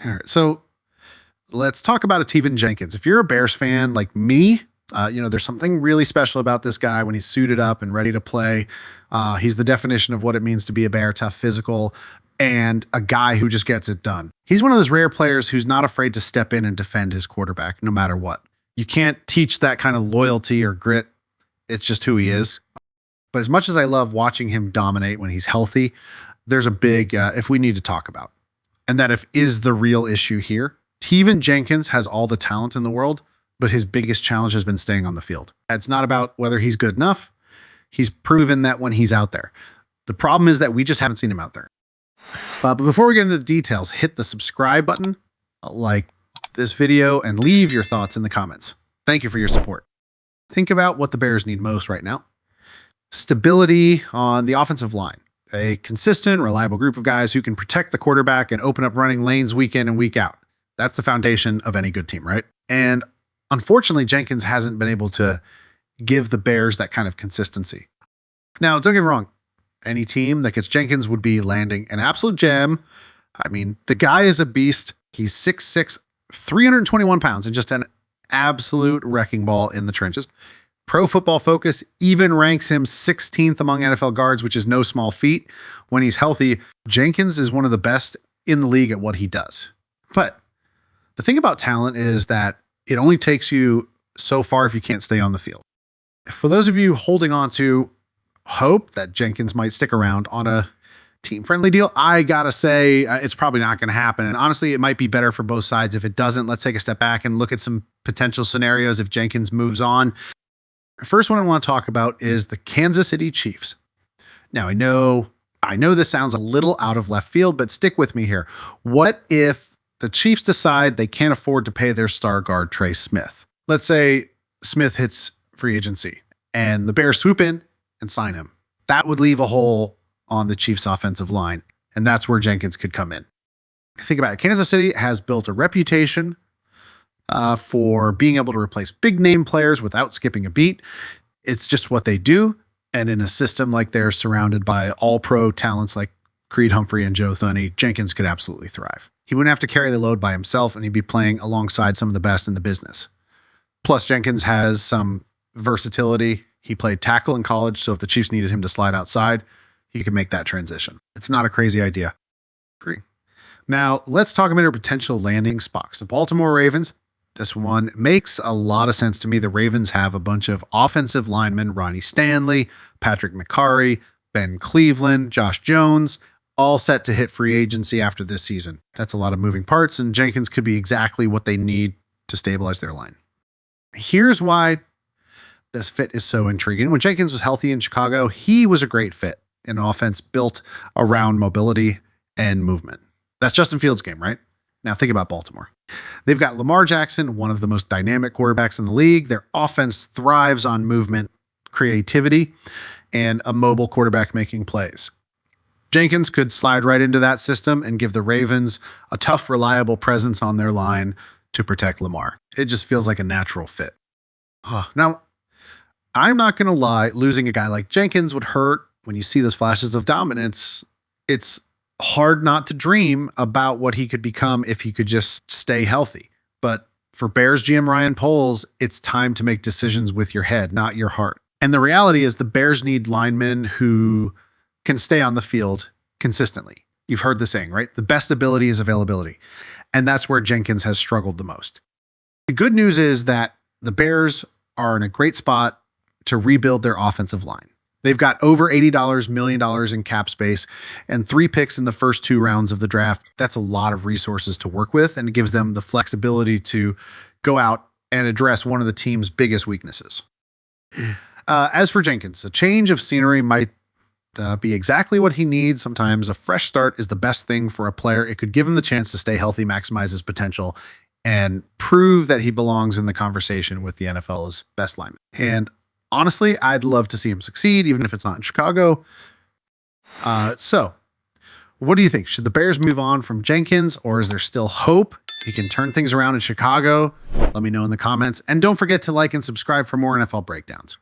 All right, so let's talk about a Teven Jenkins. If you're a Bears fan like me, there's something really special about this guy when he's suited up and ready to play. He's the definition of what it means to be a Bear, tough, physical, and a guy who just gets it done. He's one of those rare players who's not afraid to step in and defend his quarterback no matter what. You can't teach that kind of loyalty or grit. It's just who he is. But as much as I love watching him dominate when he's healthy, there's a big if we need to talk about. And that is the real issue here. Teven Jenkins has all the talent in the world, but his biggest challenge has been staying on the field. It's not about whether he's good enough. He's proven that when he's out there. The problem is that we just haven't seen him out there. But before we get into the details, hit the subscribe button, like this video, and leave your thoughts in the comments. Thank you for your support. Think about what the Bears need most right now. Stability on the offensive line. A consistent, reliable group of guys who can protect the quarterback and open up running lanes week in and week out. That's the foundation of any good team, right? And unfortunately, Jenkins hasn't been able to give the Bears that kind of consistency. Now, don't get me wrong. Any team that gets Jenkins would be landing an absolute gem. I mean, the guy is a beast. He's 6'6", 321 pounds, and just an absolute wrecking ball in the trenches. Pro Football Focus even ranks him 16th among NFL guards, which is no small feat. When he's healthy, Jenkins is one of the best in the league at what he does. But the thing about talent is that it only takes you so far if you can't stay on the field. For those of you holding on to hope that Jenkins might stick around on a team-friendly deal, I gotta say it's probably not going to happen. And honestly, it might be better for both sides if it doesn't. Let's take a step back and look at some potential scenarios if Jenkins moves on. First one I want to talk about is the Kansas City Chiefs. Now, I know this sounds a little out of left field, but stick with me here. What if the Chiefs decide they can't afford to pay their star guard, Trey Smith? Let's say Smith hits free agency and the Bears swoop in and sign him. That would leave a hole on the Chiefs' offensive line, and that's where Jenkins could come in. Think about it. Kansas City has built a reputation for being able to replace big name players without skipping a beat. It's just what they do. And in a system like they're surrounded by all pro talents like Creed Humphrey and Joe Thuney, Jenkins could absolutely thrive. He wouldn't have to carry the load by himself, and he'd be playing alongside some of the best in the business. Plus, Jenkins has some versatility. He played tackle in college, so if the Chiefs needed him to slide outside, he could make that transition. It's not a crazy idea. Now, let's talk about our potential landing spots. The Baltimore Ravens. This one makes a lot of sense to me. The Ravens have a bunch of offensive linemen, Ronnie Stanley, Patrick McCarry, Ben Cleveland, Josh Jones, all set to hit free agency after this season. That's a lot of moving parts, and Jenkins could be exactly what they need to stabilize their line. Here's why this fit is so intriguing. When Jenkins was healthy in Chicago, he was a great fit in an offense built around mobility and movement. That's Justin Fields' game, right? Now think about Baltimore. They've got Lamar Jackson, one of the most dynamic quarterbacks in the league. Their offense thrives on movement, creativity, and a mobile quarterback making plays. Jenkins could slide right into that system and give the Ravens a tough, reliable presence on their line to protect Lamar. It just feels like a natural fit. Now, I'm not going to lie, losing a guy like Jenkins would hurt. When you see those flashes of dominance, it's hard not to dream about what he could become if he could just stay healthy. But for Bears GM Ryan Poles, it's time to make decisions with your head, not your heart. And the reality is the Bears need linemen who can stay on the field consistently. You've heard the saying, right? The best ability is availability. And that's where Jenkins has struggled the most. The good news is that the Bears are in a great spot to rebuild their offensive line. They've got over $80 million in cap space and 3 picks in the first 2 rounds of the draft. That's a lot of resources to work with, and it gives them the flexibility to go out and address one of the team's biggest weaknesses. As for Jenkins, a change of scenery might be exactly what he needs. Sometimes a fresh start is the best thing for a player. It could give him the chance to stay healthy, maximize his potential, and prove that he belongs in the conversation with the NFL's best linemen. And honestly, I'd love to see him succeed, even if it's not in Chicago. So what do you think? Should the Bears move on from Jenkins, or is there still hope he can turn things around in Chicago? Let me know in the comments. And don't forget to like and subscribe for more NFL breakdowns.